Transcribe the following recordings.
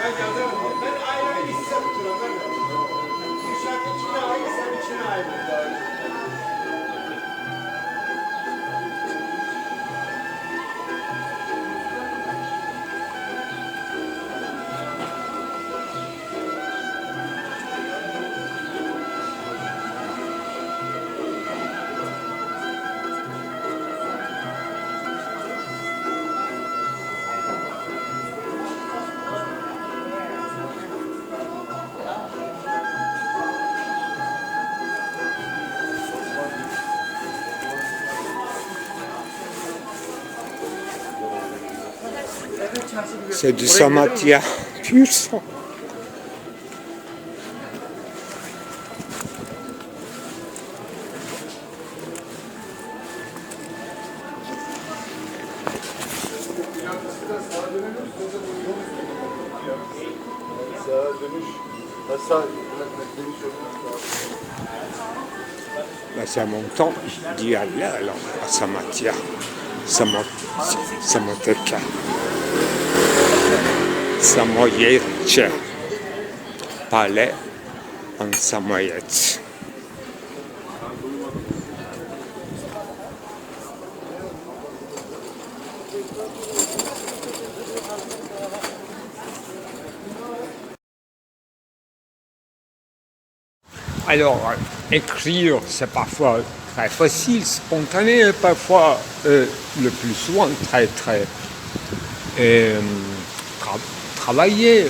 yazarım. Ben ayrı ayrı hisse tutuyorum. Kürşat içine ayrı, sen içine ayrı. C'est du Samatya pur sang. Ben, c'est à mon temps d'y aller alors, à Samatya, Samateka, Samoyed, palais en Samoyed. Alors, écrire, c'est parfois très facile, spontané, parfois, le plus souvent, très travaillé.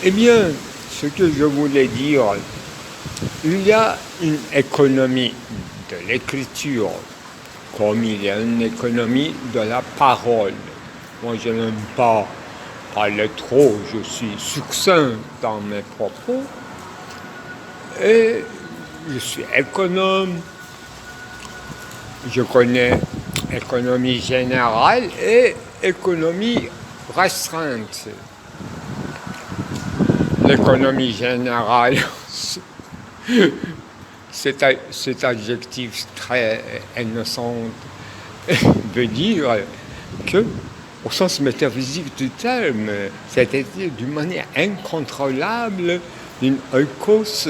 Eh bien, ce que je voulais dire, il y a une économie de l'écriture, comme il y a une économie de la parole. Moi, je n'aime pas parler trop, je suis succinct dans mes propos. Et je suis économe, je connais économie générale et économie restreinte. L'économie générale, cet adjectif très innocent veut dire que, au sens métaphysique du terme, c'est-à-dire d'une manière incontrôlable, d'une oikos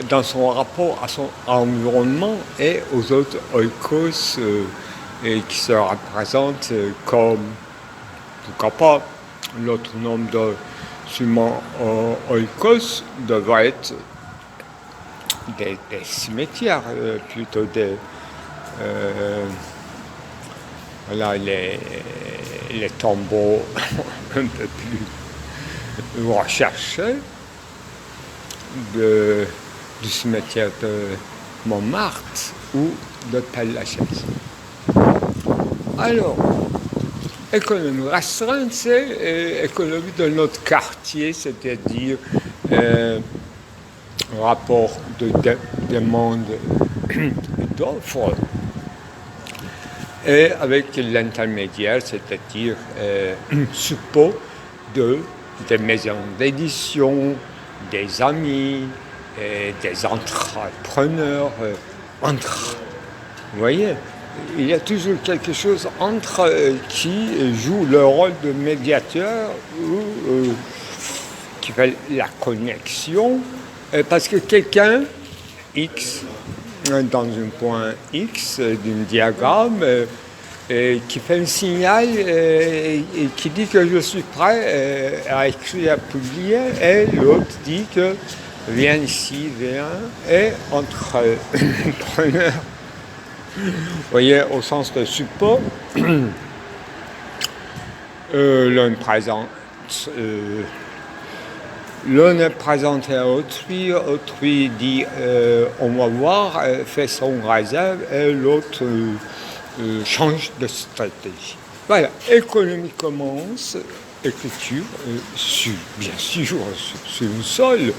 dans son rapport à son environnement et aux autres oikos qui se représentent comme, pourquoi pas, l'autre nom de summum oikos devrait être des cimetières, plutôt des voilà, les tombeaux un peu plus recherchés du cimetière de Montmartre ou de Père-Lachaise. Alors, économie restreinte, c'est économie de notre quartier, c'est-à-dire rapport de demande et d'offre, et avec l'intermédiaire, c'est-à-dire support des maisons d'édition, des amis, des entrepreneurs, vous voyez, il y a toujours quelque chose entre qui joue le rôle de médiateur ou qui fait la connexion, parce que quelqu'un, X, dans un point X d'un diagramme, qui fait un signal et qui dit que je suis prêt à écrire, à publier, et l'autre dit que viens ici, viens, et entrepreneur, vous voyez, au sens de support, l'un est présenté à autrui, autrui dit on va voir, fait son réserve, et l'autre change de stratégie. Voilà, économie commence, écriture, bien sûr, sur le sol,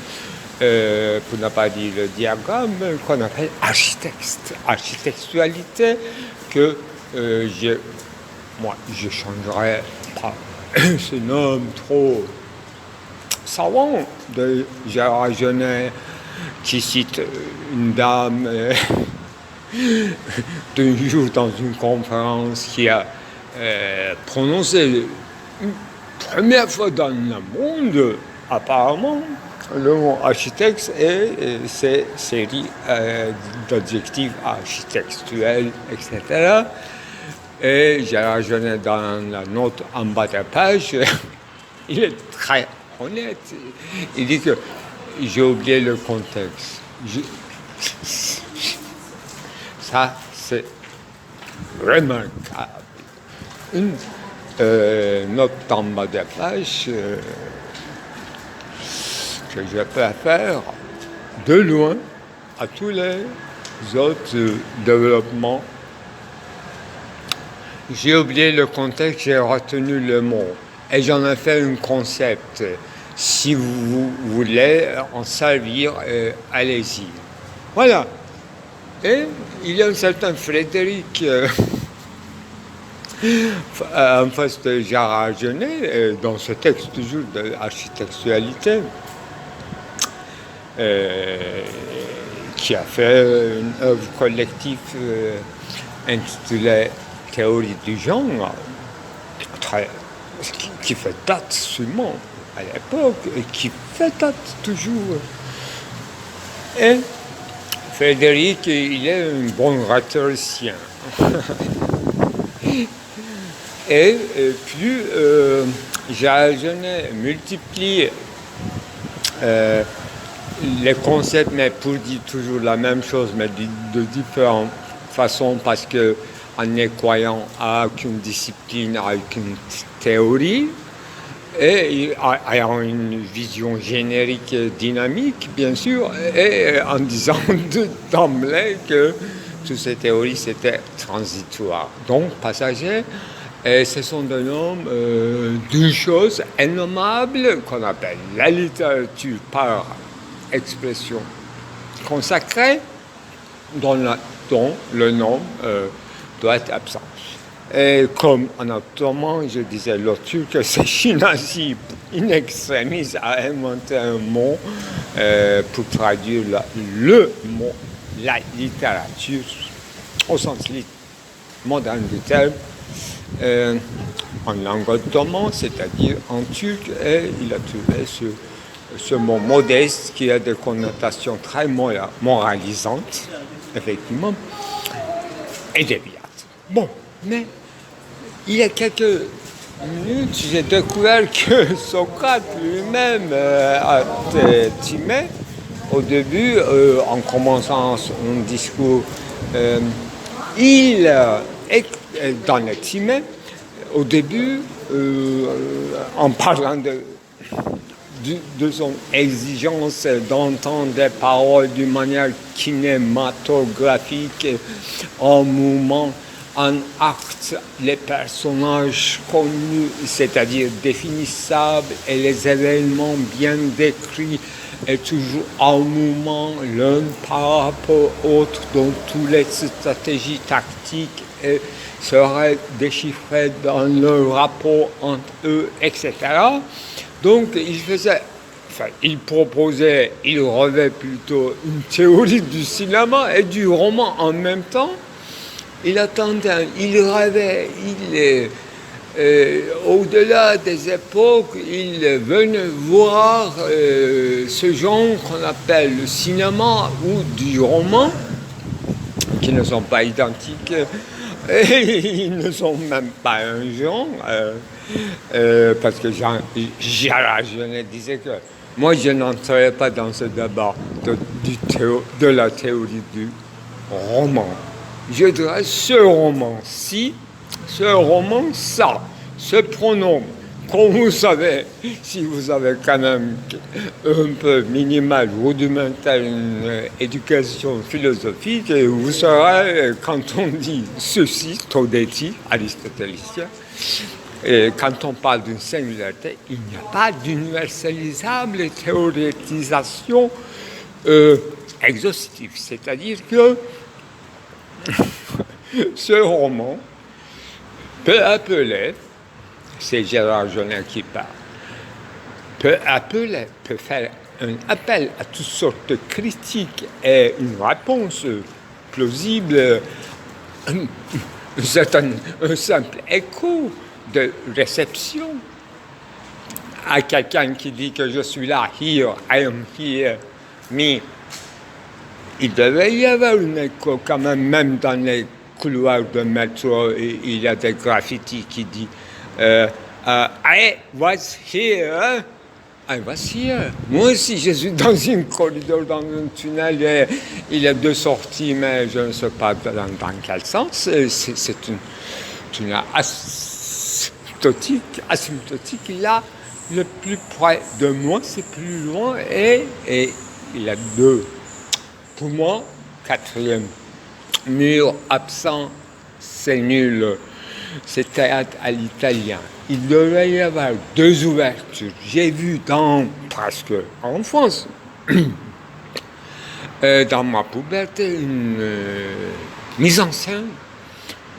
pour ne pas dire le diagramme, qu'on appelle architectualité, que je changerai pas ce nom trop savant de Gérard Genest qui cite une dame d'un jour dans une conférence qui a prononcé première fois dans le monde, apparemment, le mot architecte c'est série d'adjectifs architectuels, etc. Et j'ai rajouté dans la note en bas de la page, il est très honnête. Il dit que j'ai oublié le contexte. Ça, c'est remarquable. Une note en bas de la page que je préfère de loin à tous les autres développements. J'ai oublié le contexte, j'ai retenu le mot. Et j'en ai fait un concept. Si vous voulez en servir, allez-y. Voilà. Et il y a un certain Frédéric en face de Gérard Genet, dans ce texte toujours de l'architectualité, qui a fait une œuvre collective intitulée Théorie du genre, qui fait date seulement à l'époque et qui fait date toujours. Et Frédéric, il est un bon rhétoricien. Et plus Gérard Genet multiplie les concepts, mais pour dire toujours la même chose, mais de différentes façons, parce que en est croyant avec une discipline, avec une théorie, et ayant une vision générique dynamique, bien sûr, et en disant d'emblée que toutes ces théories, c'était transitoire, donc passager. Et ce sont des noms d'une chose innommable qu'on appelle la littérature par expression consacrée, dont le nom doit être absent. Et comme en ottoman, je disais l'autre jour que c'est Shirazi in extremis a inventé un mot pour traduire le mot, la littérature, au sens moderne du terme, en langue ottoman, c'est-à-dire en turc, et il a trouvé ce mot modeste qui a des connotations très moralisantes, effectivement, et déviantes. Bon, mais il y a quelques minutes, j'ai découvert que Socrate lui-même a été timé. Au début, en commençant son discours, dans le timé, au début, en parlant de son exigence d'entendre des paroles d'une manière cinématographique, en mouvement, en acte, les personnages connus, c'est-à-dire définissables, et les événements bien décrits, et toujours en mouvement, l'un par rapport à l'autre, dont toutes les stratégies tactiques seraient déchiffrées dans le rapport entre eux, etc. Donc, il proposait, il rêvait plutôt une théorie du cinéma et du roman en même temps. Il attendait, il rêvait, au-delà des époques, il venait voir ce genre qu'on appelle le cinéma ou du roman, qui ne sont pas identiques, et ils ne sont même pas un genre, parce que Gérard Genet disait que moi je n'entrerai pas dans ce débat de la théorie du roman. Je dirais ce roman-ci, ce roman-ça, ce pronom. Comme vous savez, si vous avez quand même un peu minimal, rudimentaire, une éducation philosophique, vous saurez, quand on dit ceci, todeti, aristotélicien, et quand on parle d'une singularité, il n'y a pas d'universalisable théorétisation exhaustive. C'est-à-dire que ce roman peut appeler, c'est Gérard Genet qui parle, peut faire un appel à toutes sortes de critiques et une réponse plausible, c'est un simple écho de réception à quelqu'un qui dit que je suis là, here, I am here, me. Il devait y avoir une écho quand même dans les couloirs de métro, il y a des graffitis qui disent I was here. I was here. Moi aussi, je suis dans un corridor, dans un tunnel, et il y a deux sorties, mais je ne sais pas dans quel sens. C'est une asymptotique. Là, le plus près de moi, c'est plus loin, et il y a deux. Pour moi, quatrième mur absent, c'est nul. C'est théâtre à l'italien. Il devait y avoir deux ouvertures. J'ai vu presque en France, dans ma puberté, une mise en scène,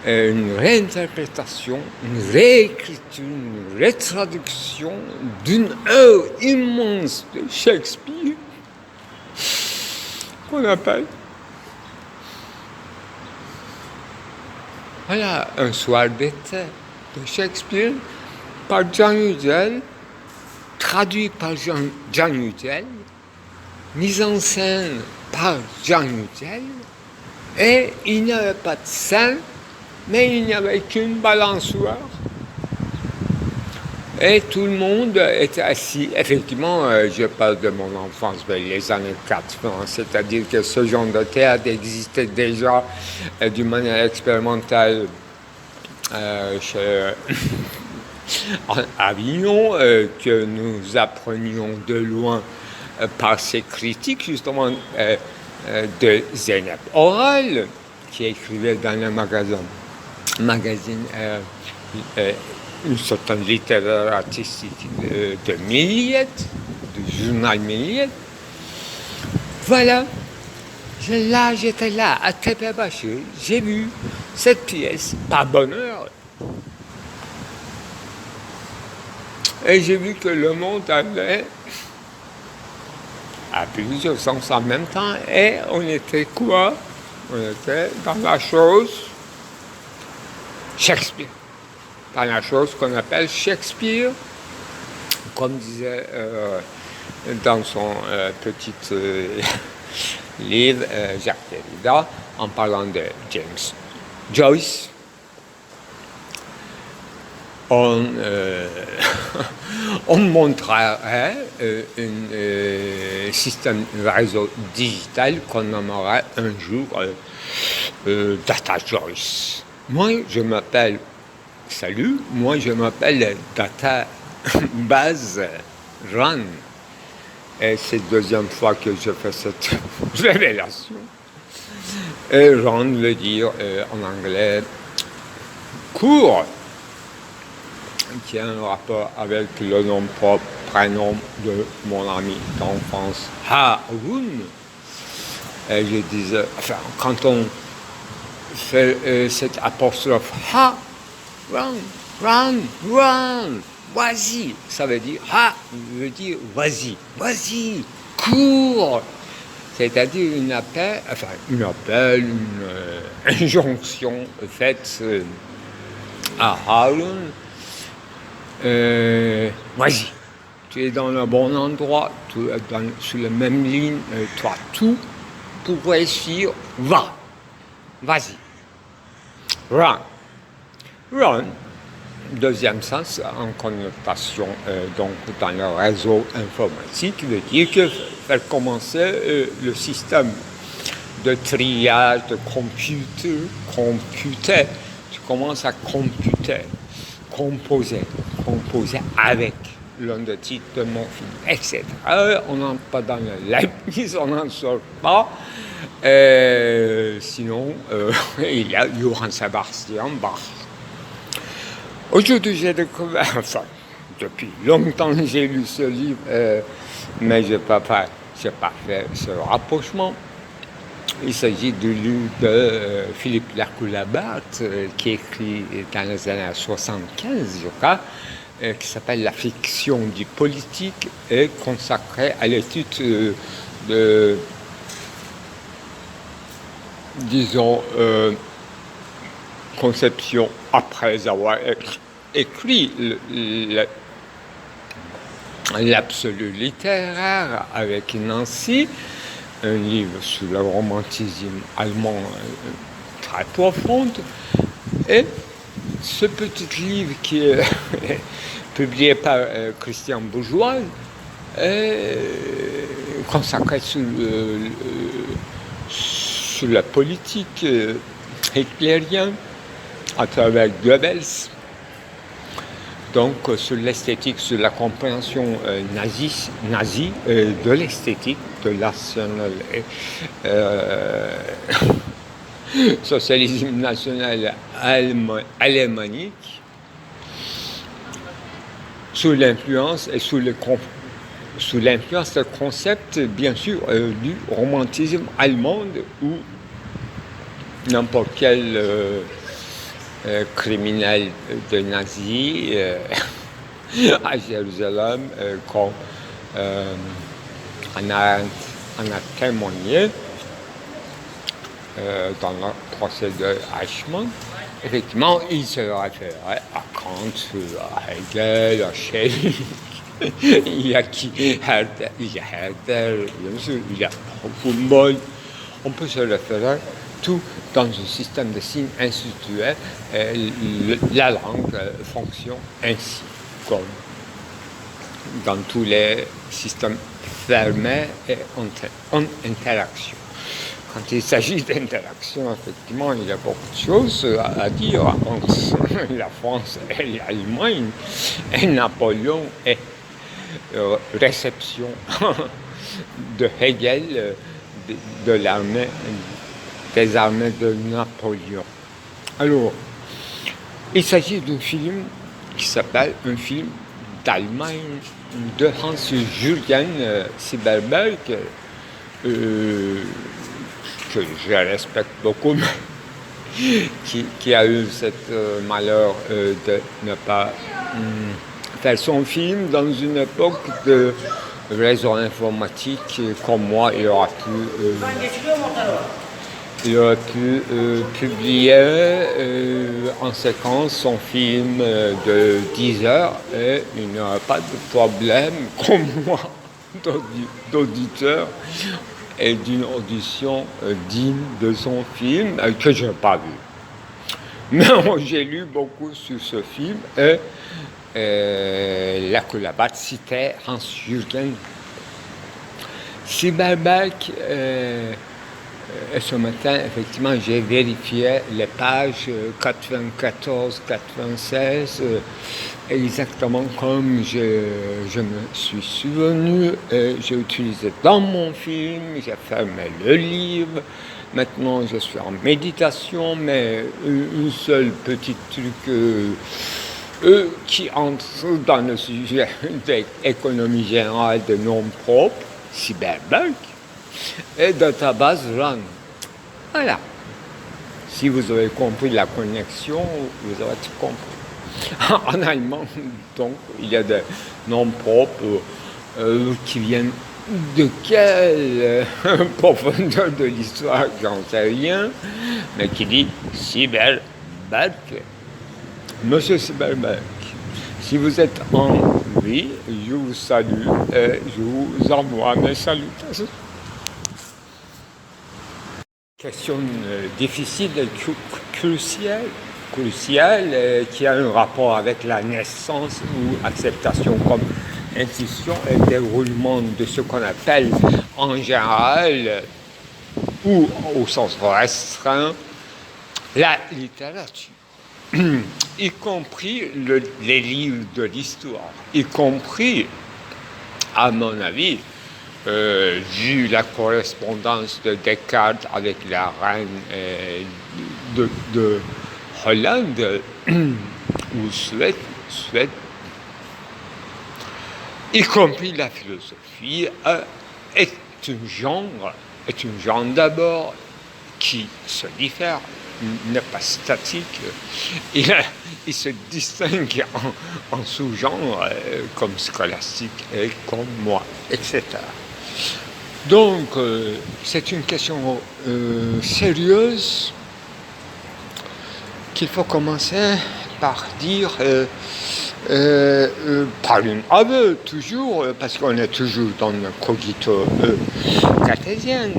une réinterprétation, une réécriture, une retraduction d'une œuvre immense de Shakespeare qu'on appelle voilà, un soir d'été de Shakespeare par Jean Udel, traduit par Jean Udel, mise en scène par Jean Udel, et il n'y avait pas de scène, mais il n'y avait qu'une balançoire. Et tout le monde était assis. Effectivement, je parle de mon enfance, les années 80, c'est-à-dire que ce genre de théâtre existait déjà d'une manière expérimentale chez Avignon, que nous apprenions de loin par ses critiques, justement, de Zeynep Oral, qui écrivait dans le magazine une certaine littérature artistique de Milliette, du journal Milliette. Voilà, j'étais là, à Tepebaché, j'ai vu cette pièce, par bonheur. Et j'ai vu que le monde allait à plusieurs sens en même temps, et on était quoi? On était dans la chose Shakespeare. Dans la chose qu'on appelle Shakespeare, comme disait dans son petit livre Jacques Derrida, en parlant de James Joyce, on montrerait un système de réseau digital qu'on nommerait un jour Data Joyce. Moi, je m'appelle Data Base Run. Et c'est la deuxième fois que je fais cette révélation. Et Run veut dire en anglais court, qui a un rapport avec le nom propre, prénom de mon ami d'enfance, Haroun. Et je disais, enfin, quand on fait cette apostrophe Ha, run, vas-y, ça veut dire veut dire vas-y, cours. C'est-à-dire une injonction faite à Haroun. Vas-y, tu es dans le bon endroit, tu es sur la même ligne, toi tout pour réussir, vas-y, run, deuxième sens en connotation donc dans le réseau informatique, veut dire que faire commencer le système de triage, de computer, tu commences à composer avec l'un des titres de mon film, etc. On n'entre pas dans le Leibniz, on n'en sort pas. Sinon, il y a Johann Sebastian Bach. Aujourd'hui, j'ai découvert, enfin, depuis longtemps j'ai lu ce livre, mais je n'ai pas fait ce rapprochement. Il s'agit du livre de Philippe Lacoue-Labarthe, qui écrit dans les années 75, je crois, qui s'appelle La fiction du politique, et consacré à l'étude de, disons, conception après avoir écrit l'absolu littéraire avec Nancy, un livre sur le romantisme allemand très profond, et ce petit livre qui est publié par Christian Bourgeois, consacré sur la politique hitlérienne à travers Goebbels, donc sur l'esthétique, sur la compréhension nazie de l'esthétique, de l'arsenal socialisme national alémanique, sous l'influence et sous l'influence du concept, bien sûr, du romantisme allemand où n'importe quel criminel de nazi à Jérusalem, comme Hannah Arendt en a témoigné dans le procès de Eichmann. Effectivement, il se référait à Kant, à Hegel, à Schelling. Il y a Herder, bien sûr, il y a Humboldt. On peut se référer tout dans un système de signes institués. La langue fonctionne ainsi, comme dans tous les systèmes fermés et en interaction. Quand il s'agit d'interaction, effectivement, il y a beaucoup de choses à dire entre la France et l'Allemagne, et Napoléon et réception de Hegel de l'armée, des armées de Napoléon. Alors, il s'agit d'un film qui s'appelle un film d'Allemagne de Hans-Jürgen Silberberg, que je respecte beaucoup, mais qui a eu cet malheur de ne pas faire son film dans une époque de réseau informatique. Comme moi, il aurait pu publier en séquence son film de 10 heures et il n'y aurait pas de problème, comme moi, d'auditeur et d'une audition digne de son film que je n'ai pas vu. Mais j'ai lu beaucoup sur ce film et la Collabat citait Hans-Jürgen Silberberg. Et ce matin, effectivement, j'ai vérifié les pages 94-96, exactement comme je me suis souvenu. J'ai utilisé dans mon film, j'ai fermé le livre. Maintenant, je suis en méditation, mais un seul petit truc qui entre dans le sujet de l'économie générale de nom propre, Silberberg, et database RAN. Voilà. Si vous avez compris la connexion, vous avez tout compris. En allemand, donc, il y a des noms propres qui viennent de quelle profondeur de l'histoire, j'en sais rien, mais qui dit Silberberg. Monsieur Silberberg, si vous êtes en vie, je vous salue et je vous envoie mes salutations. Question difficile et cruciale, qui a un rapport avec la naissance ou acceptation comme institution et déroulement de ce qu'on appelle en général ou au sens restreint la littérature, y compris les livres de l'histoire, y compris, à mon avis, vu la correspondance de Descartes avec la reine de Hollande ou Suède, y compris la philosophie, est un genre d'abord qui se diffère, n'est pas statique, il se distingue en sous-genres comme scolastique et comme moi, etc. Donc, c'est une question sérieuse qu'il faut commencer par dire par un aveu, toujours, parce qu'on est toujours dans le cogito cartésien.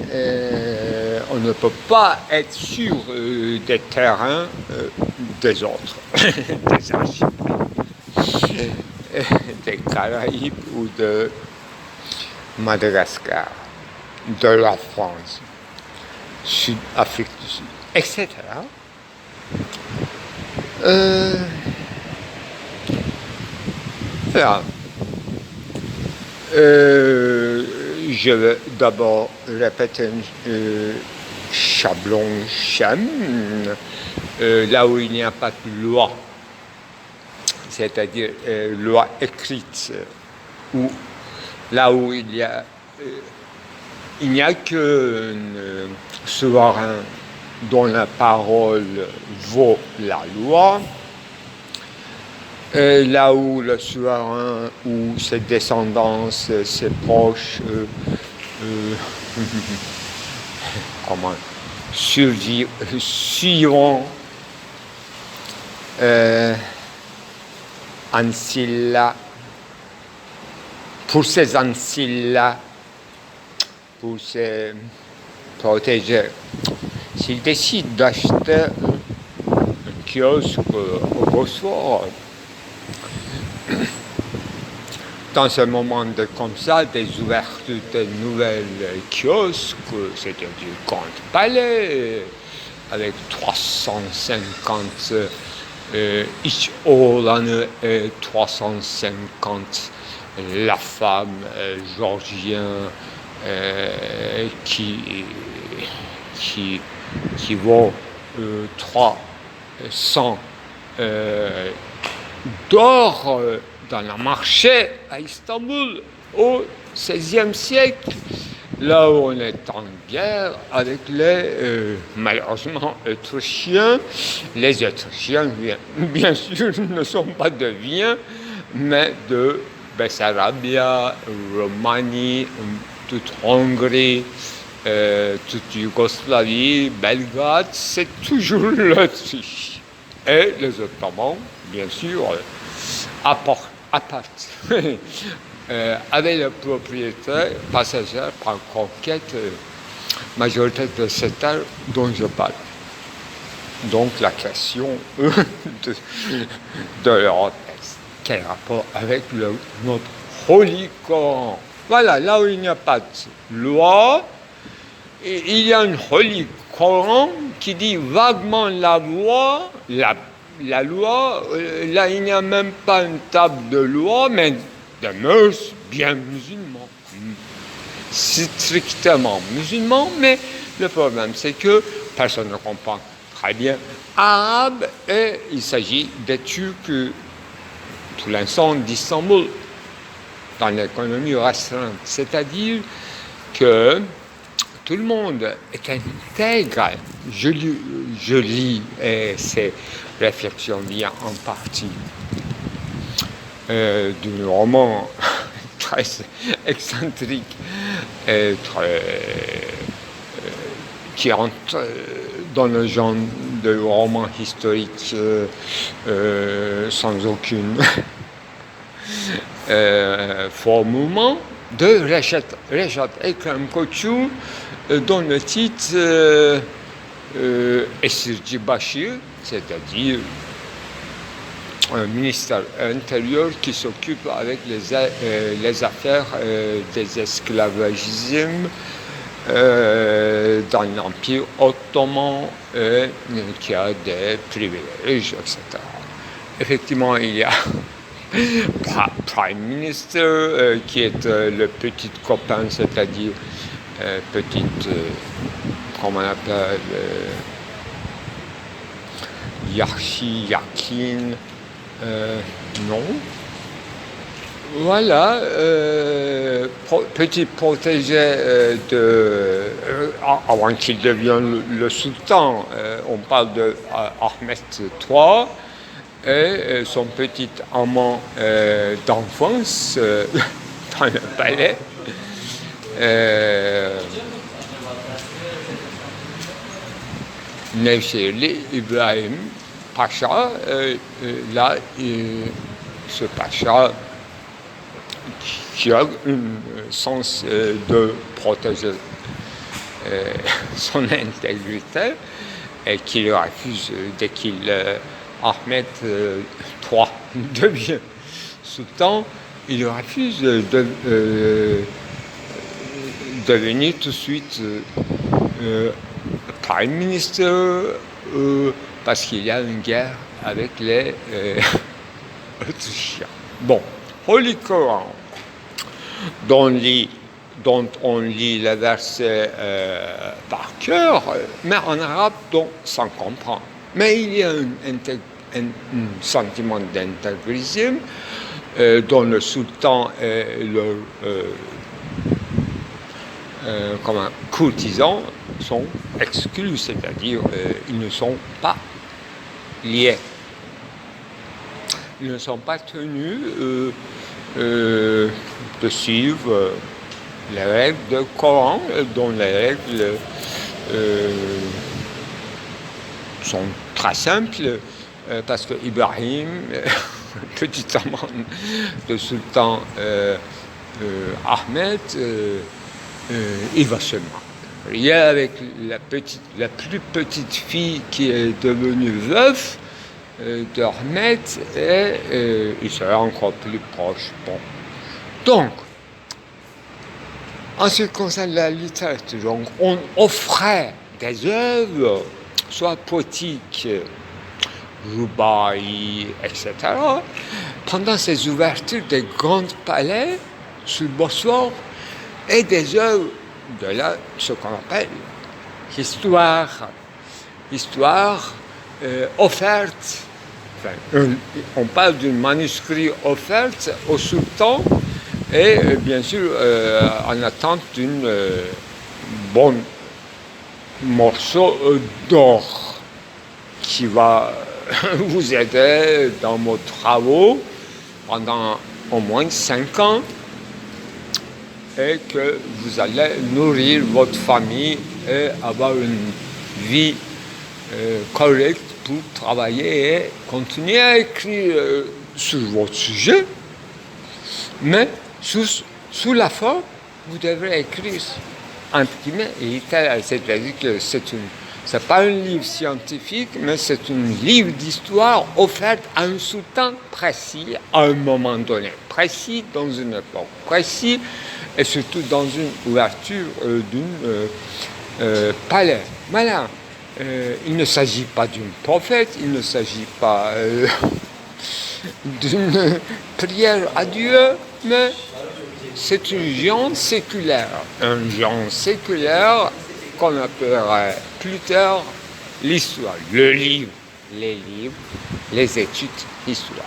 On ne peut pas être sûr des terrains des autres, des archipels, des Caraïbes ou de Madagascar, de la France, Sud-Afrique du Sud, etc. Voilà. Je vais d'abord répéter Chablon Chem, là où il n'y a pas de loi, c'est-à-dire loi écrite, ou là où il n'y a qu'un souverain dont la parole vaut la loi, là où le souverain ou ses descendants, ses proches, suivront Ancilla, pour ces Ancilla, pour se protéger. S'il décide d'acheter un kiosque au Bosphore, dans ce moment comme ça, des ouvertures de nouvelles kiosques, c'est-à-dire grand palais, avec 350 iç-oğlanı et 350 la femme georgien qui vaut 300 d'or dans le marché à Istanbul au XVIe siècle, là où on est en guerre avec les, malheureusement, Autrichiens. Les Autrichiens, bien sûr, ne sont pas de Vienne, mais de Bessarabia, Roumanie, toute Hongrie, toute Yougoslavie, Belgrade, c'est toujours l'Autriche. Et les Ottomans, bien sûr, avaient la propriété passagère par conquête majorité de cette terre dont je parle. Donc la question de l'Europe, quel rapport avec notre Holy Coran? Voilà, là où il n'y a pas de loi, il y a un Holy Coran qui dit vaguement la loi, la loi, là il n'y a même pas une table de loi, mais de mœurs bien musulmans, strictement musulmans, mais le problème c'est que personne ne comprend très bien arabe et il s'agit des Turcs tout l'ensemble d'Istanbul dans l'économie restreinte, c'est-à-dire que tout le monde est intègre. Je lis et ces réflexions viennent en partie d'un roman très excentrique et qui entre dans le genre de roman historique sans aucune fort mouvement, de Recep Ekrem Koçu, dont le titre Esircibaşı, c'est-à-dire un ministère intérieur qui s'occupe avec les affaires des esclavagismes dans l'Empire ottoman, qui a des privilèges, etc. Effectivement, il y a Prime Minister, qui est le petit copain, c'est-à-dire comment on appelle, Yakin, non. Voilà, petit protégé avant qu'il devienne le sultan, on parle de Ahmed III, et son petit amant d'enfance dans le palais. Nevşehirli Ibrahim Paşa, là, ce pacha qui a un sens de protéger son intégrité et qui le refuse dès qu'il Ahmed III devient sultan, il refuse de devenir tout de suite prime minister parce qu'il y a une guerre avec les Autrichiens. Bon, Holy Coran, dont on lit les versets par cœur, mais en arabe, donc sans comprendre. Mais il y a un sentiment d'intégrisme dont le sultan et le courtisan sont exclus, c'est-à-dire ils ne sont pas liés. Ils ne sont pas tenus de suivre les règles du Coran, dont les règles sont très simples, parce que Ibrahim, petit amant de sultan Ahmed, il va se marier avec la plus petite fille qui est devenue veuve d'Ahmed, et il sera encore plus proche. Bon. Donc, en ce qui concerne la littérature, donc, on offrait des œuvres, soit poétiques, Roubaï, etc., pendant ces ouvertures des grands palais sur le Bosphore, et des œuvres de là, ce qu'on appelle histoire offerte. Enfin, on parle d'un manuscrit offerte au sultan et bien sûr en attente d'une bonne morceau d'or qui va vous aider dans vos travaux pendant au moins 5 ans et que vous allez nourrir votre famille et avoir une vie correcte pour travailler et continuer à écrire sur votre sujet, mais sous la forme, vous devrez écrire entre guillemets littéraire, c'est-à-dire que c'est pas un livre scientifique, mais c'est un livre d'histoire offert à un sultan précis, à un moment donné, précis, dans une époque précise, et surtout dans une ouverture d'une palais. Voilà. Il ne s'agit pas d'une prophète, il ne s'agit pas d'une prière à Dieu, mais c'est une genre séculaire. Un genre séculaire qu'on appellerait plus tard l'histoire, le livre, les livres, les études d'histoire.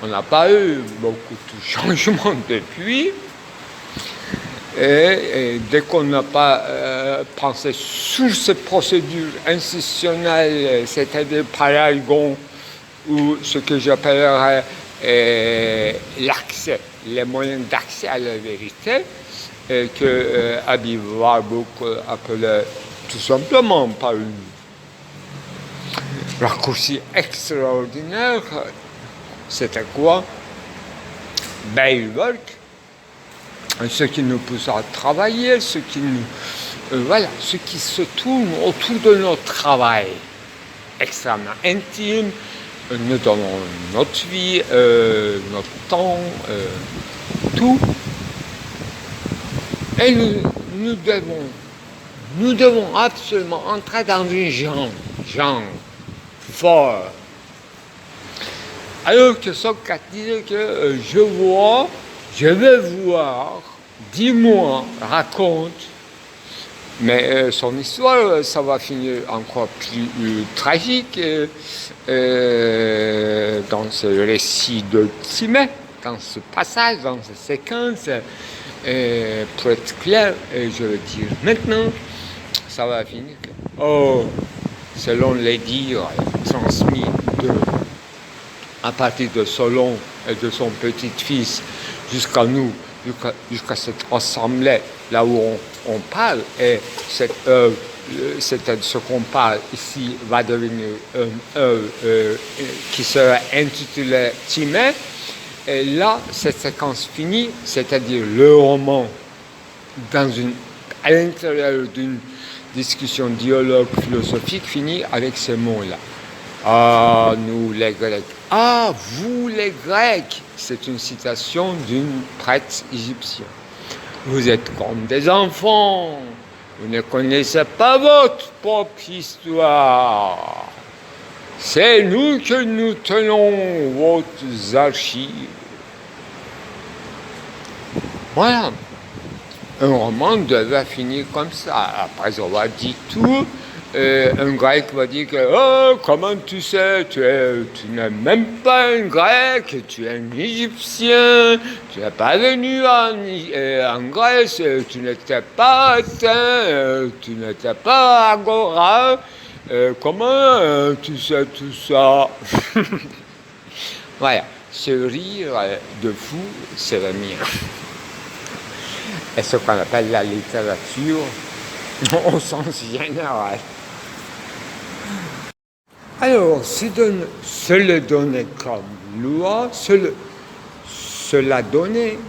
On n'a pas eu beaucoup de changements depuis. Et dès qu'on n'a pas pensé sur cette procédure institutionnelle, c'est-à-dire paragon, ou ce que j'appellerais l'accès, les moyens d'accès à la vérité, que Habib Warburg appelait tout simplement par une raccourci extraordinaire, c'était quoi? Beywerk. Ce qui nous pousse à travailler, ce qui se tourne autour de notre travail extrêmement intime. Nous donnons notre vie, notre temps, tout. Et nous devons absolument entrer dans une genre fort. Alors que Socrate disait que je veux voir, dis-moi, raconte. Mais son histoire, ça va finir encore plus tragique dans ce récit de Timée, dans ce passage, dans cette séquence. Pour être clair, je veux dire maintenant, ça va finir. Selon les dires transmis à partir de Solon et de son petit-fils, jusqu'à nous, jusqu'à cette assemblée, là où on parle, et cette œuvre c'est-à-dire ce qu'on parle ici, va devenir un œuvre qui sera intitulé Timée. Et là, cette séquence finie, c'est-à-dire le roman à l'intérieur d'une discussion, dialogue philosophique finit avec ces mots-là. Ah, nous les Grecs. Ah, vous les Grecs. C'est une citation d'une prêtre égyptienne. Vous êtes comme des enfants. Vous ne connaissez pas votre propre histoire. C'est nous que nous tenons vos archives. Voilà. Un roman devait finir comme ça. Après avoir dit tout, un grec va dire que oh, comment tu sais, tu n'es même pas un grec, tu es un égyptien, tu n'es pas venu en Grèce, tu n'étais pas Athènes, tu n'étais pas Agora, comment tu sais tout ça? Voilà, ce rire de fou, c'est le mien. Et ce qu'on appelle la littérature au sens général. Alors, se le donner comme loi, se la donner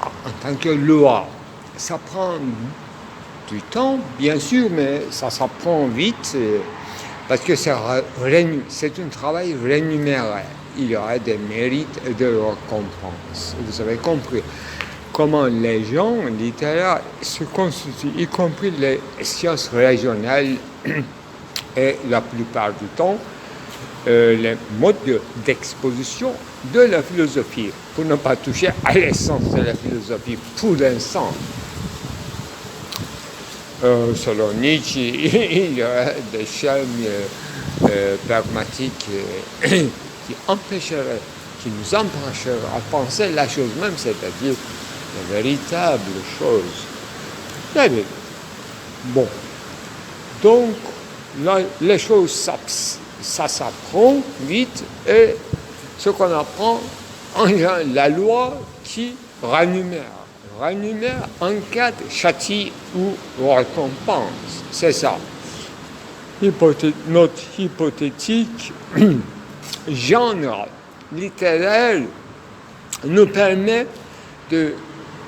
en tant que loi, ça prend du temps, bien sûr, mais ça s'apprend vite parce que c'est un travail rémunéré. Il y aura des mérites et des récompenses. Vous avez compris comment les gens littéraires se constituent, y compris les sciences régionales et la plupart du temps les modes d'exposition de la philosophie, pour ne pas toucher à l'essence de la philosophie pour l'instant. Selon Nietzsche, il y a des chaînes pragmatiques qui nous empêcheraient à penser la chose même, c'est-à-dire la véritable chose. Bon, donc là, les choses, ça s'apprend vite, et ce qu'on apprend, en la loi qui ranumère en cas de châtie ou récompense. C'est ça. Notre hypothétique genre littéraire nous permet de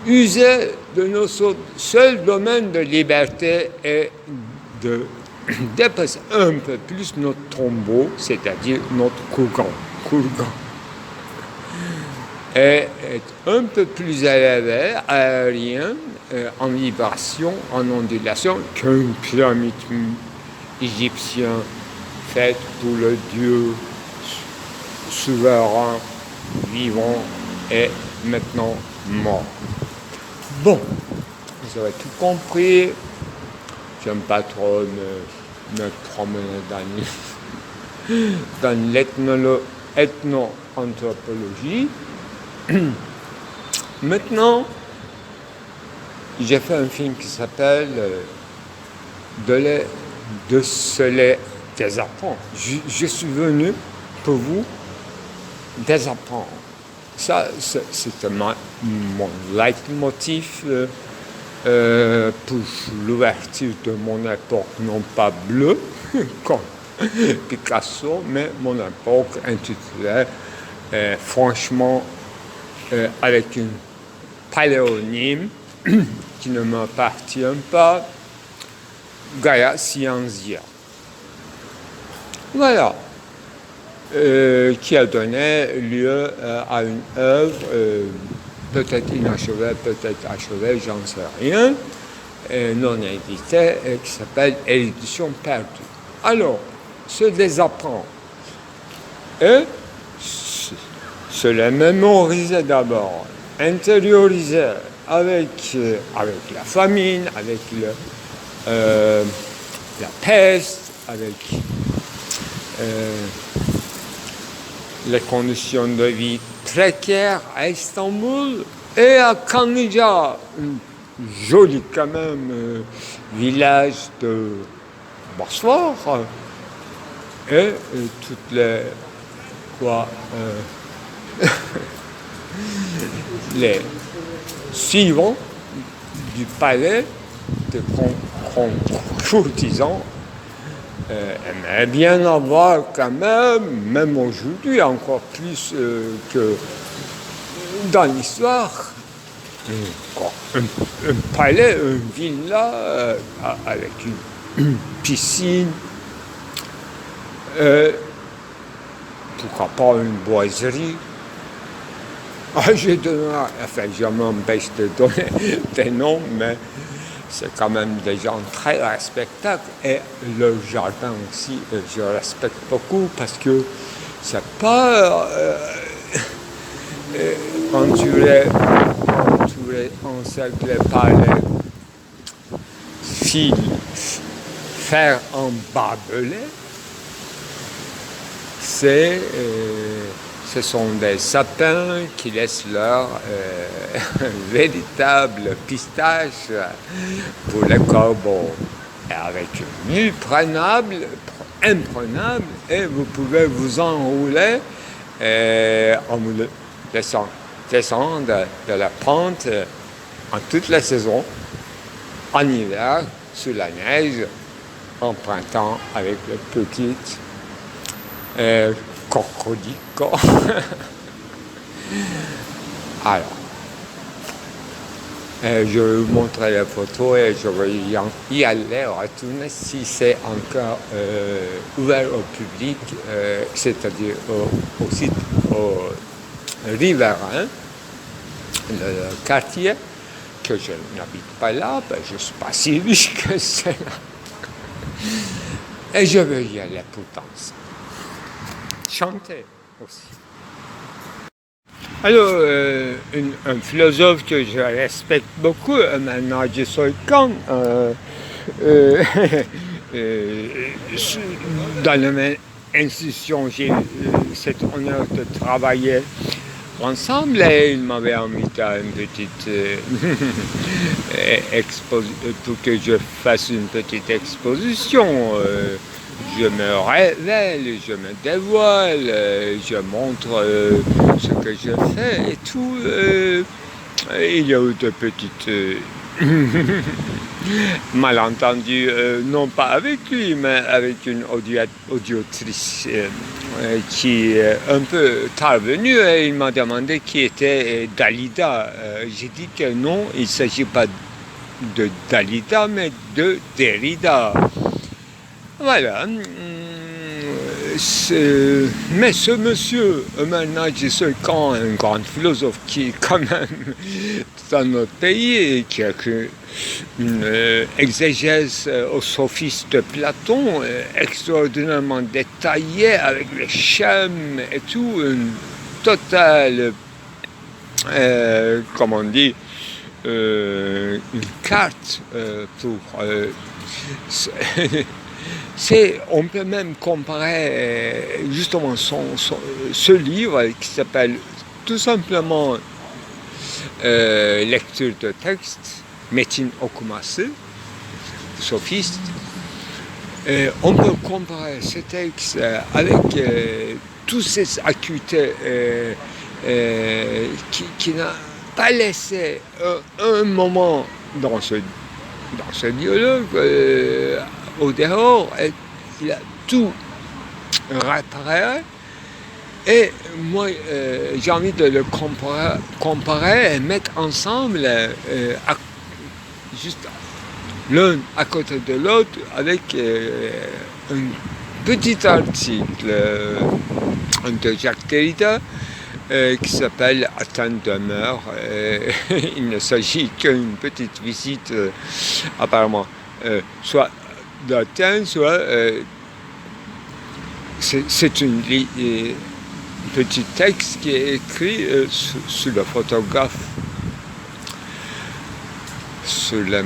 user de nos seuls domaines de liberté et de dépasser un peu plus notre tombeau, c'est-à-dire notre courant, et être un peu plus élevé, aérien, en vibration, en ondulation, qu'un pyramide égyptien fait pour le Dieu souverain, vivant et maintenant mort. Bon, vous avez tout compris. J'aime pas trop me promener dans l'ethno-anthropologie. Maintenant, j'ai fait un film qui s'appelle de se les désapprendre. Je suis venu pour vous désapprendre. Ça, c'est mon leitmotiv pour l'ouverture de mon époque, non pas bleue, comme Picasso, mais mon époque intitulée, franchement, avec une paléonyme qui ne m'appartient pas, Gaia Scientia. Voilà. Qui a donné lieu à une œuvre peut-être inachevée, peut-être achevée, j'en sais rien, non éditée, qui s'appelle Édition perdue. Alors, se désapprendre et se les mémoriser d'abord, intérioriser avec la famine, avec la peste, avec les conditions de vie précaires à Istanbul et à Kanlıca, un joli quand même village de Bosphore, et toutes les les suivants du palais de courtisans aimerait bien avoir quand même aujourd'hui, encore plus que dans l'histoire, un palais, une villa avec une piscine, pourquoi pas une boiserie. Je m'empêche de donner des noms, mais c'est quand même des gens très respectables. Et le jardin aussi, je respecte beaucoup parce que c'est pas entouré, encerclé par les fer en barbelé. Ce sont des sapins qui laissent leur véritable pistache pour les corbeaux. Et avec une mue imprenable, et vous pouvez vous enrouler en vous laissant descendre de la pente en toute la saison, en hiver, sous la neige, en printemps avec les petites cocodico. Alors, je vais vous montrer les photos et je vais y aller retourner si c'est encore ouvert au public, c'est-à-dire au site riverain, le quartier, que je n'habite pas là, ben je ne suis pas si riche que c'est là. Et je vais y aller pour danser. Chanter aussi. Alors, un philosophe que je respecte beaucoup, Naji Soykan, dans la même institution, j'ai cet honneur de travailler ensemble et il m'avait invité à une petite pour que je fasse une petite exposition. Je me révèle, je me dévoile, je montre ce que je fais et tout. Il y a eu de petites malentendus, non pas avec lui, mais avec une auditrice qui est un peu tard venue et il m'a demandé qui était Dalida. J'ai dit que non, il ne s'agit pas de Dalida, mais de Derrida. Voilà. Mais ce monsieur, Naji Soykan, un grand philosophe qui est quand même dans notre pays et qui a écrit une exégèse au sophiste de Platon extraordinairement détaillée avec les schèmes et tout, une totale, comment on dit, une carte pour... on peut même comparer justement ce livre qui s'appelle tout simplement lecture de texte, Metin Okuması, sophiste. On peut comparer ce texte avec toutes ces acuités qui n'a pas laissé un moment dans ce dialogue. Au dehors, il a tout réparé et moi j'ai envie de le comparer et mettre ensemble juste l'un à côté de l'autre avec un petit article de Jacques Derrida qui s'appelle « Athènes demeure ». Il ne s'agit qu'une petite visite apparemment soit d'Athènes, soit c'est un petit texte qui est écrit sur le photographe, sur la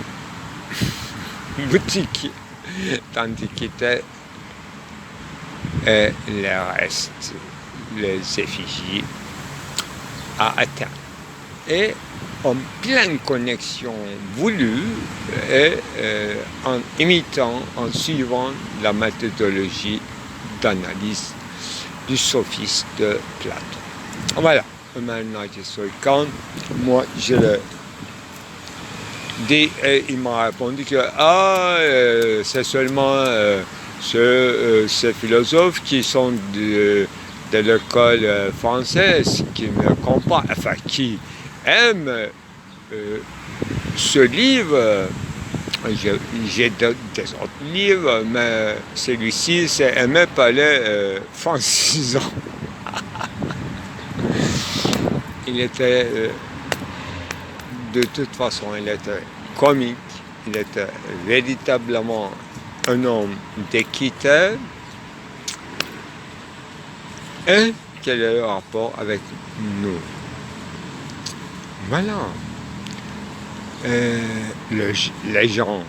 boutique d'antiquité et les restes, les effigies à Athènes. Et en pleine connexion voulue et en imitant, en suivant la méthodologie d'analyse du sophiste de Platon. Voilà, Naji Soykan, moi je le Il m'a répondu que c'est seulement ces philosophes qui sont de l'école française qui me comprennent, enfin qui aiment ce livre. J'ai des autres livres, mais celui-ci, c'est Aimé Palais, Francisant. Il était, de toute façon, il était comique, il était véritablement un homme d'équité. Et quel est le rapport avec nous? Voilà. Les genres,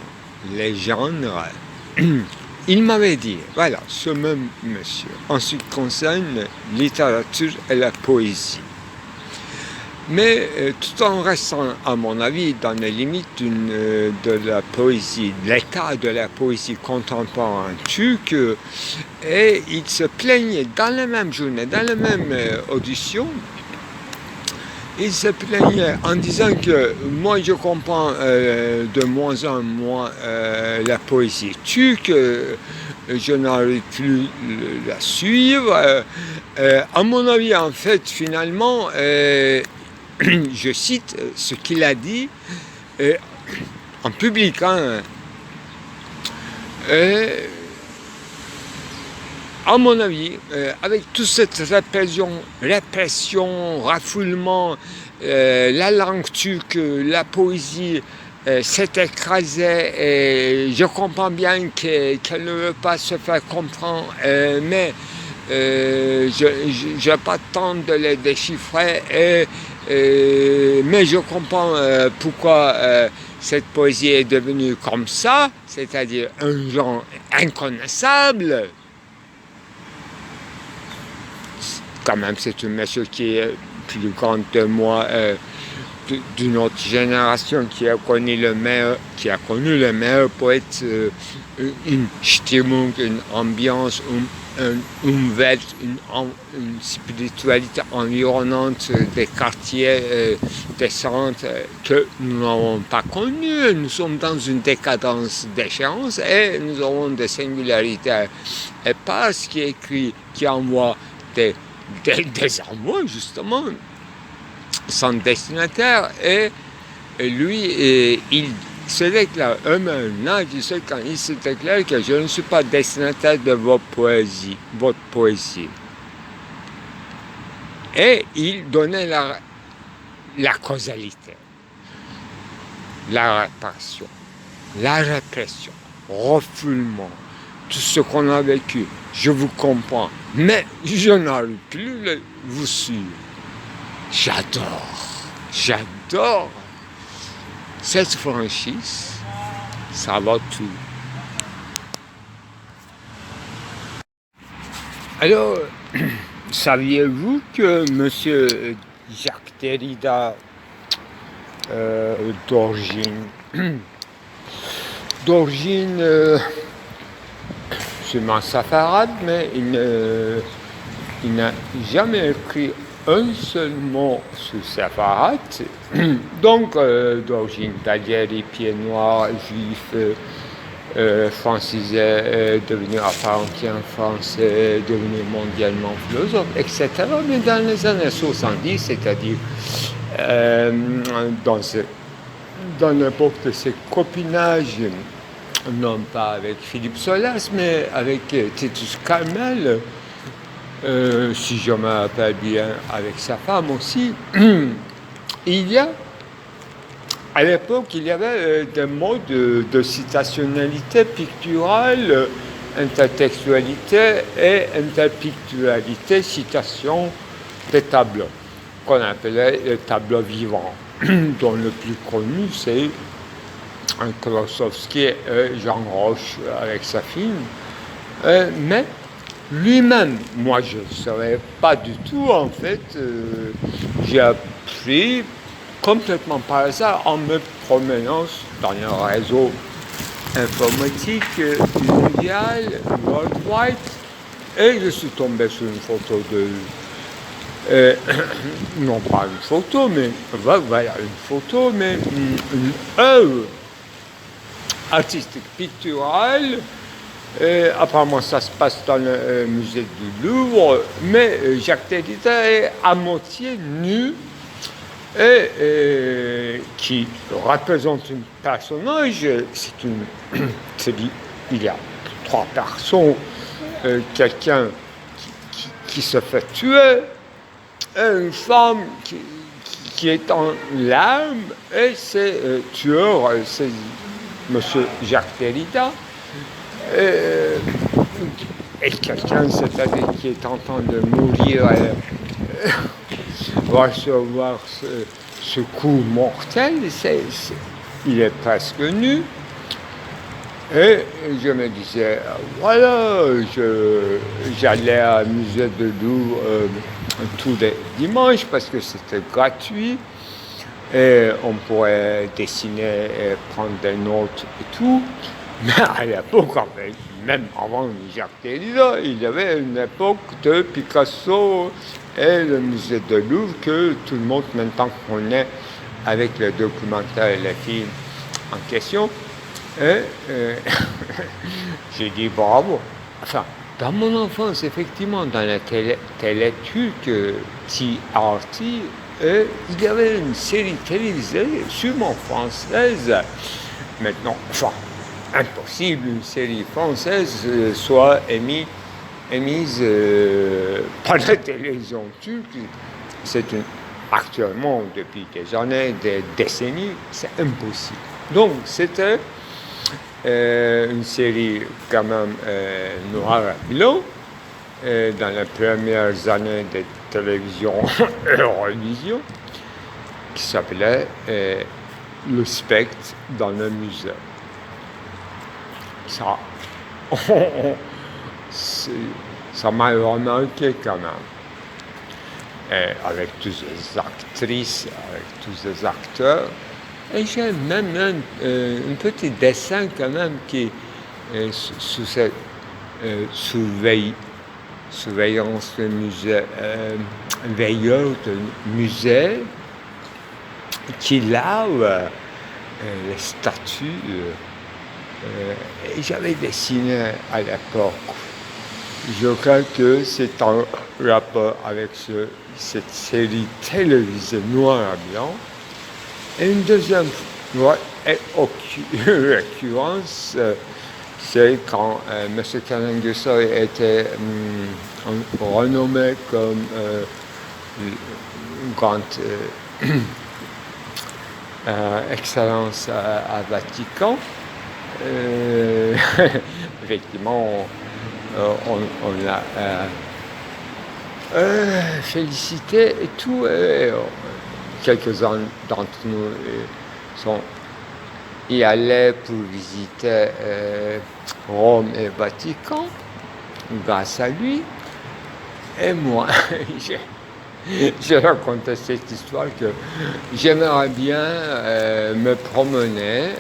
il m'avait dit, voilà, ce même monsieur, en ce qui concerne la littérature et la poésie. Mais tout en restant, à mon avis, dans les limites de la poésie, l'état de la poésie contemporaine turque, et il se plaignait dans la même journée, dans la même audition, il se plaignait en disant que moi je comprends de moins en moins la poésie turque, je n'arrive plus la suivre. À mon avis, en fait, finalement, je cite ce qu'il a dit en public. À mon avis, avec toute cette répression, rafoulement, la langue turque, la poésie s'est écrasée et je comprends bien qu'elle ne veut pas se faire comprendre, mais je n'ai pas le temps de les déchiffrer, mais je comprends pourquoi cette poésie est devenue comme ça, c'est-à-dire un genre inconnaissable. Quand même, c'est un monsieur qui est plus grand que moi, d'une autre génération, qui a connu le meilleur poète, une Stimmung, une ambiance, une Welt, une spiritualité environnante des quartiers décentes que nous n'avons pas connus. Nous sommes dans une décadence d'échéance et nous avons des singularités éparses qui envoient des envois, justement, sans destinataire, et lui, il se déclare quand il se déclare que je ne suis pas destinataire de votre poésie. Et il donnait la causalité, la répression, refoulement, tout ce qu'on a vécu. Je vous comprends, mais je n'arrive plus à vous suivre. J'adore cette franchise, ça va tout. Alors, saviez-vous que M. Jacques Derrida d'origine sûrement safarade, mais il n'a jamais écrit un seul mot sur safarade, donc d'origine d'Algérie, pied noir, juif, francisé, devenu à part entière français, devenu mondialement philosophe, etc. Mais dans les années 70, c'est-à-dire dans l'époque de ses copinages, non pas avec Philippe Solas, mais avec Titus Carmel, si je me rappelle bien, avec sa femme aussi. À l'époque, il y avait des modes de citationnalité picturale, intertextualité et interpicturalité, citation des tableaux, qu'on appelait les tableaux vivants, dont le plus connu, c'est Klossowski et Jean Roche avec sa fille. Mais lui-même, moi je ne savais pas du tout en fait, j'ai appris complètement par hasard en me promenant dans un réseau informatique mondial, worldwide, et je suis tombé sur une photo Euh, non pas une photo, mais voilà, une photo, mais une œuvre artistique picturale. Apparemment, ça se passe dans le musée du Louvre, mais Jacques Derrida est à moitié nu et qui représente un personnage. Il y a trois personnes, quelqu'un qui se fait tuer, et une femme qui est en larmes, et c'est tueur, c'est monsieur Jacques Derrida. Et quelqu'un, c'est-à-dire qui est en train de mourir, recevoir ce coup mortel, il est presque nu. Et je me disais, voilà, j'allais à musée de Louvre tous les dimanches parce que c'était gratuit. Et on pourrait dessiner et prendre des notes et tout. Mais à l'époque, même avant Jacques Derrida, il y avait une époque de Picasso et le musée de Louvre que tout le monde maintenant connaît avec les documentaires et les films en question. Et j'ai dit bravo. Enfin, dans mon enfance, effectivement, dans la télétuc TRT, il y avait une série télévisée, sûrement française, maintenant, enfin, impossible, une série française soit émise par la télévision turque. Actuellement, depuis des années, des décennies, c'est impossible. Donc, c'était une série quand même noir et blanc, dans les premières années de télévision Eurovision, qui s'appelait Le spectre dans le musée. Ça m'a remarqué quand même. Avec toutes les actrices, avec tous les acteurs. Et j'ai même un petit dessin quand même qui est sous cette surveillance de musée, veilleur de musée, qui lave les statues. Et j'avais dessiné à l'époque. Je crois que c'est en rapport avec cette série télévisée noir et blanc. Et une deuxième occurrence, c'est quand M. Kalengusso était renommé comme une grande excellence à Vatican. Effectivement, on l'a félicité et tout. Quelques-uns d'entre nous y allaient pour visiter Rome et Vatican, grâce à lui. Et moi, j'ai raconté cette histoire que j'aimerais bien me promener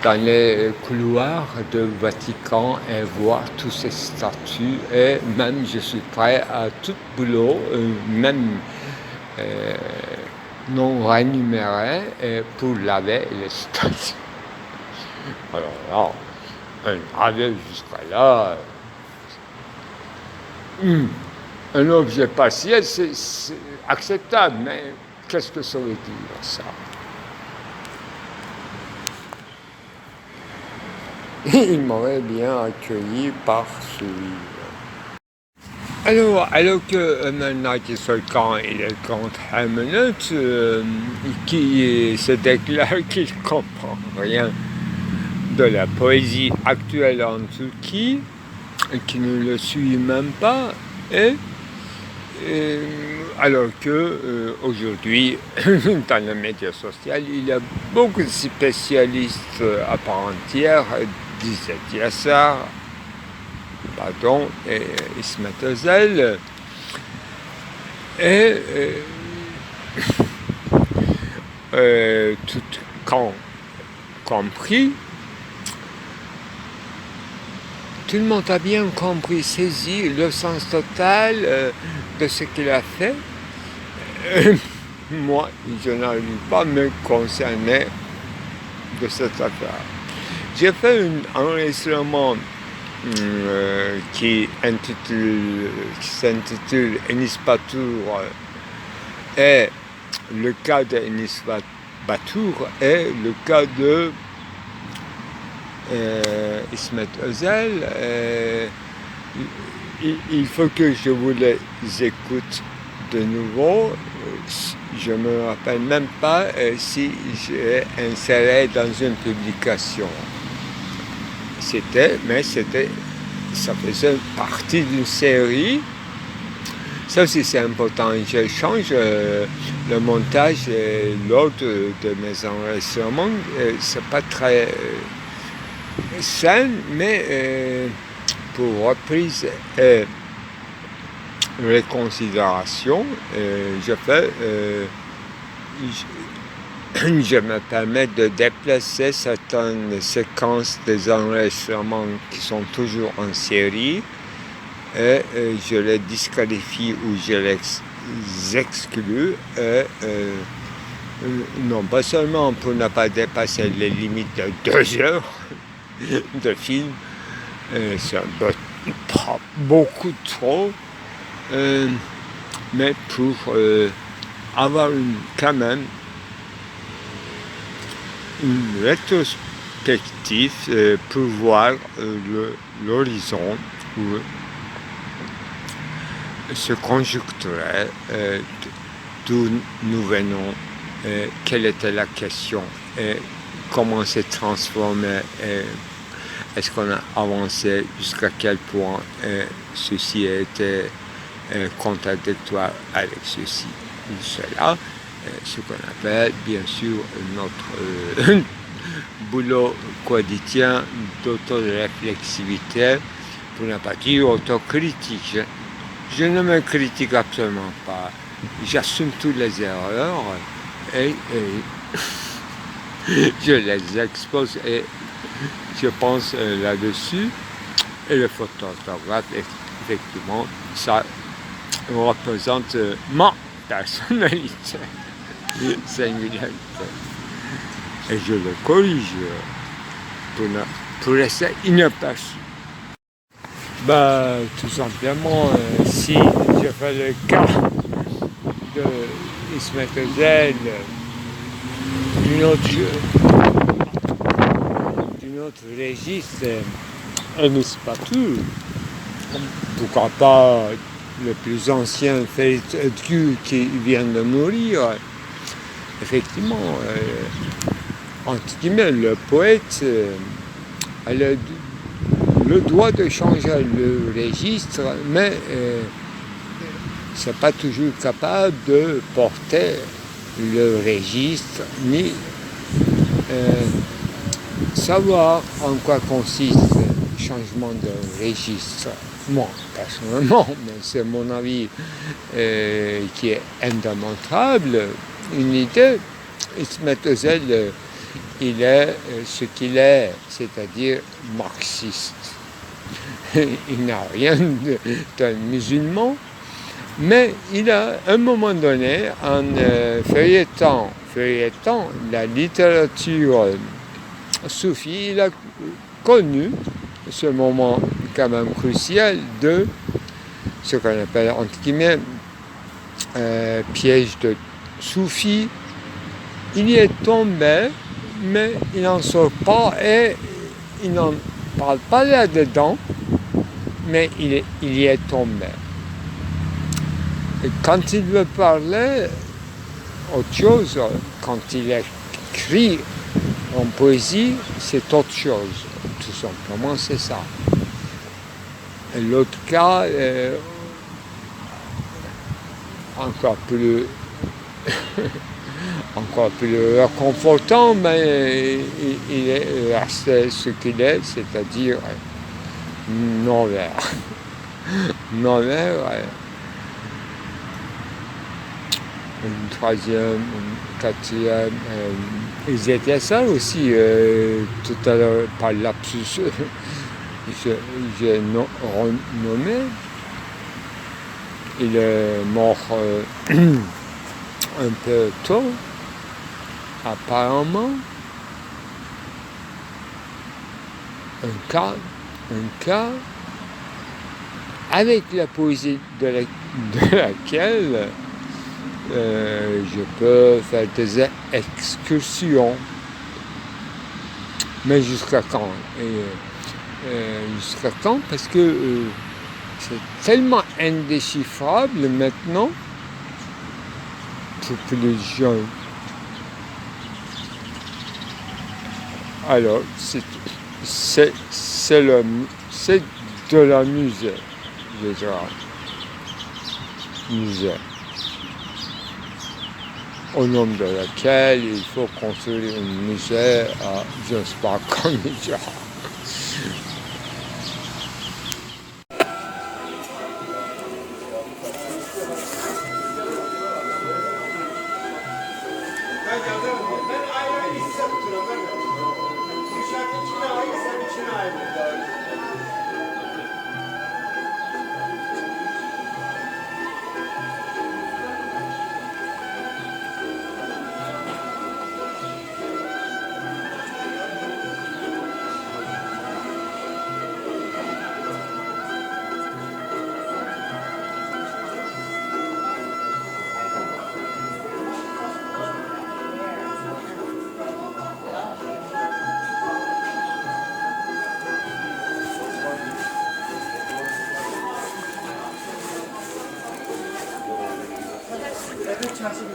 dans les couloirs du Vatican et voir toutes ces statues. Et même, je suis prêt à tout boulot, même non rémunéré, pour laver les statues. Alors là, on avait jusqu'à là un objet partiel, c'est acceptable, mais qu'est-ce que ça veut dire, ça? Il m'aurait bien accueilli par celui. Alors que maintenant qu'il soit quand il est contre Hamlet, qui se déclare qu'il ne comprend rien de la poésie actuelle en Turquie, qui ne le suit même pas, alors que aujourd'hui, dans les médias sociaux, il y a beaucoup de spécialistes à part entière, disait Yassar, et Ismet Özel, et tout compris tout le monde a bien compris, saisi le sens total de ce qu'il a fait. Moi, je n'arrive pas à me concerner de cette affaire. J'ai fait un enregistrement qui s'intitule Enis Batur et le cas d'Enis Batur et le cas de Ismet Özel. Il faut que je vous les écoute de nouveau. Je ne me rappelle même pas si j'ai inséré dans une publication. Ça faisait partie d'une série. Ça aussi c'est important. Je change le montage et l'ordre de mes enregistrements. C'est pas très sain, mais pour reprise et réconsidération, je me permets de déplacer certaines séquences des enregistrements qui sont toujours en série et je les disqualifie ou je les exclus. Non pas seulement pour ne pas dépasser les limites de 2 heures de film, c'est pas beaucoup trop, mais pour avoir quand même une rétrospective pour voir l'horizon où se conjecturait d'où nous venons, quelle était la question, et comment s'est transformé, est-ce qu'on a avancé, jusqu'à quel point ceci a été contradictoire avec ceci ou cela. Ce qu'on appelle bien sûr notre boulot quotidien d'autoréflexivité, pour ne pas dire autocritique. Je ne me critique absolument pas. J'assume toutes les erreurs et je les expose et je pense là-dessus. Et le photographe, effectivement, ça représente ma personnalité singularité. Et je le corrige pour rester inaperçu. Tout simplement, si je fais le cas de Ismet Özel, d'une autre registre, Enis Batur, pourquoi pas le plus ancien Ferit Özgür qui vient de mourir. Effectivement, entre guillemets, le poète a le droit de changer le registre, mais c'est pas toujours capable de porter le registre, ni savoir en quoi consiste le changement de registre. Moi, personnellement, mais c'est mon avis qui est indémontrable, une idée. Ismet Özel, il est ce qu'il est, c'est-à-dire marxiste. Il n'a rien d'un musulman, mais il a, à un moment donné, en feuilletant la littérature soufie, il a connu ce moment quand même crucial de ce qu'on appelle, entre guillemets, piège de soufi. Il y est tombé, mais il n'en sort pas et il n'en parle pas là-dedans, mais il y est tombé. Et quand il veut parler autre chose, quand il écrit en poésie, c'est autre chose. Tout simplement, c'est ça. Et l'autre cas, encore plus réconfortant, mais il est resté ce qu'il est, c'est-à-dire non-vert. Non-vert, une troisième, une quatrième. Ils étaient ça aussi tout à l'heure par lapsus. j'ai renommé. Il est mort un peu tôt, apparemment. Un cas avec la poésie de laquelle je peux faire des excursions. Mais jusqu'à quand? Jusqu'à quand? Parce que c'est tellement indéchiffrable maintenant pour les jeunes. Alors, c'est de la musée, je dirais. Musée. Au nom de laquelle il faut construire un musée à, je ne sais pas comment dire. Ben ayrı ayrı hissettim ben de. Kürşat içine ayrı, sen içine ayrı.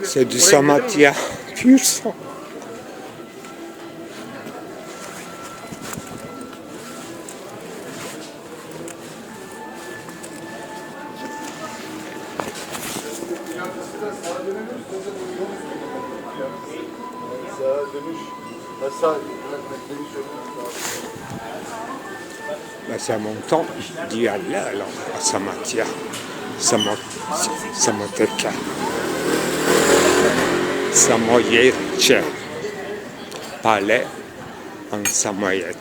C'est du Samatya pur sang. Ben, c'est à mon temps d'y aller alors à Samatya. Samateka. Samoyedche. Palais en Samoyed.